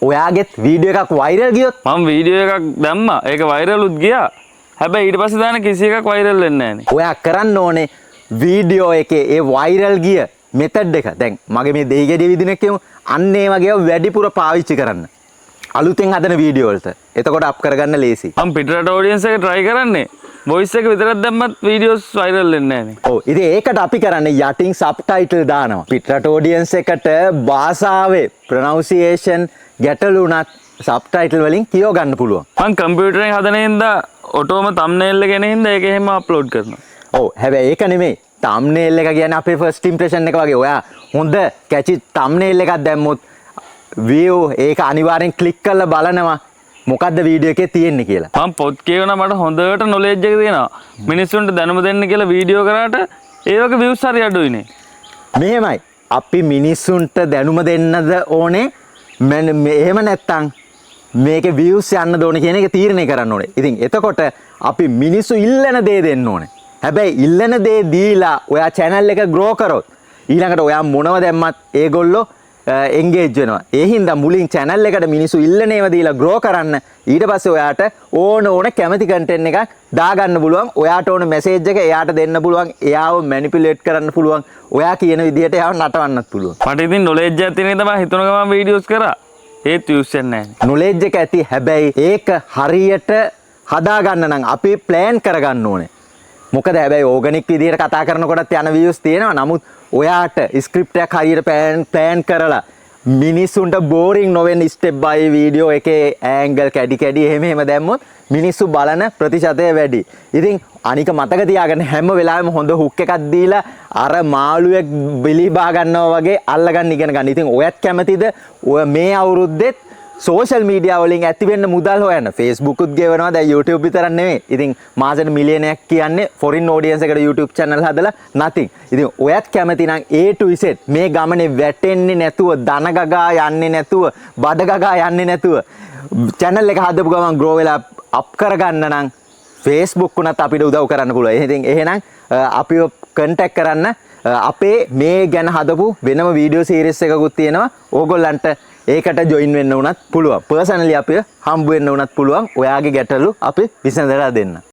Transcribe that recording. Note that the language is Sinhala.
ඔයාගෙත් වීඩියෝ එකක් වෛරල් ගියොත් මම වීඩියෝ එකක් දැම්මා. ඒක වෛරල්ුත් ගියා. හැබැයි ඊට පස්සේ දාන කිසි එකක් වෛරල් වෙන්නේ නැහනේ. ඔයා කරන්න ඕනේ වීඩියෝ එකේ ඒ වෛරල් ගිය මෙතඩ් එක. දැන් මගේ මේ දෙහි ගෙඩිය විදින එකම අන්න ඒ වගේ වැඩිපුර පාවිච්චි කරන්න. අලුතෙන් හදන වීඩියෝ වලට. එතකොට අප් කරගන්න ලේසි. මම පිටරට ඔඩියන්ස් එක try කරන්නේ. voice එක විතරක් දැම්මත් වීඩියෝස් වෛරල් වෙන්නේ නැහනේ. ඔව්. ඉතින් ඒකට අපි කරන්නේ යටින් සබ්ටයිටල් දානවා. පිටරට ඔඩියන්ස් එකට භාෂාවේ ප්‍රොනවුන්සියේෂන් ගැටලුණත් සබ්ටයිටල් වලින් කියව ගන්න පුළුවන්. මම කම්පියුටරෙන් හදන හින්දා ඔටෝම thumbnail එක ගෙන හින්දා ඒක එහෙම අප්ලෝඩ් කරනවා. ඔව්. හැබැයි ඒක නෙමෙයි. thumbnail එක කියන්නේ අපේ first impression එක වගේ. ඔයා හොඳ catchy thumbnail එකක් දැම්මොත් view ඒක අනිවාර්යෙන් ක්ලික් කරලා බලනවා මොකද්ද වීඩියෝ එකේ තියෙන්නේ කියලා. මම පොත් කියවන මට හොඳට knowledge එක තියෙනවා. මිනිස්සුන්ට දැනුම දෙන්න කියලා වීඩියෝ කරාට ඒ වගේ views හරි අඩුයිනේ. මෙහෙමයි. අපි මිනිස්සුන්ට දැනුම දෙන්නද ඕනේ. එහෙම නැත්තම් මේකේ views යන්න ඕනේ කියන එක තීරණය කරන්න ඕනේ. ඉතින් එතකොට අපි මිනිස්සු ඉල්ලන දේ දෙන්න ඕනේ. හැබැයි ඉල්ලන දේ දීලා ඔයා channel එක grow කරොත් ඊළඟට ඔයා මොනව දැම්මත් ඒගොල්ලෝ engage වෙනවා. ඒ හින්දා මුලින් channel එකට මිනිස්සු ඉල්ලන ඒවා දීලා grow කරන්න. ඊට පස්සේ ඔයාට ඕන කැමති content එකක් දාගන්න පුළුවන්. ඔයාට ඕන message එක එයාට දෙන්න පුළුවන්. එයාව manipulate කරන්න පුළුවන්. ඔයා කියන විදිහට එයාව නටවන්නත් පුළුවන්. මට ඉතින් knowledge එකක් තියෙන නිසා මම හිතන ගමන් videos කරා. ඒත් views යන්නේ නැහැ. knowledge එක ඇති. හැබැයි ඒක හරියට හදාගන්න නම් අපි plan කරගන්න ඕනේ. මොකද හැබැයි ඕගනික් විදිහට කතා කරනකොටත් යන views තියෙනවා. නමුත් ඔයාට ස්ක්‍රිප්ට් එකක් හරියට plan කරලා මිනිස්සුන්ට boring නොවෙන්න step by video එකේ angle කැඩි එහෙම දැම්මොත් මිනිස්සු බලන ප්‍රතිශතය වැඩි. ඉතින් අනික මතක තියාගන්න හැම වෙලාවෙම හොඳ hook එකක් දීලා අර මාළුවෙක් බිලි බා ගන්නවා වගේ අල්ලගන්න ඉගෙන ගන්න. ඉතින් ඔයත් කැමතිද ඔය මේ අවුරුද්දෙත් social media වලින් ඇති වෙන්න මුදල් හොයන්න. Facebook උත් ගෙවනවා. දැන් YouTube විතරක් නෙමෙයි. ඉතින් මාසෙට මිලියනයක් කියන්නේ foreign audience එකට YouTube channel හදලා nothing. ඉතින් ඔයත් කැමති නම් A to Z මේ ගමනේ වැටෙන්නේ නැතුව, දන ගගා යන්නේ නැතුව, බඩ ගගා යන්නේ නැතුව channel එක හදපු ගමන් grow වෙලා up කරගන්න නම් Facebook උනත් අපිට උදව් කරන්න පුළුවන්. ඉතින් එහෙනම් අපිව contact කරන්න. අපේ මේ ගැන හදපු වෙනම වීඩියෝ සීරීස් එකකුත් තියෙනවා. ඕගොල්ලන්ට ඒකට ජොයින් වෙන්න උනත් පුළුවන්. පර්සනලි අපිව හම්බ වෙන්න උනත් පුළුවන්. ඔයාගේ ගැටලු අපි විසඳලා දෙන්න.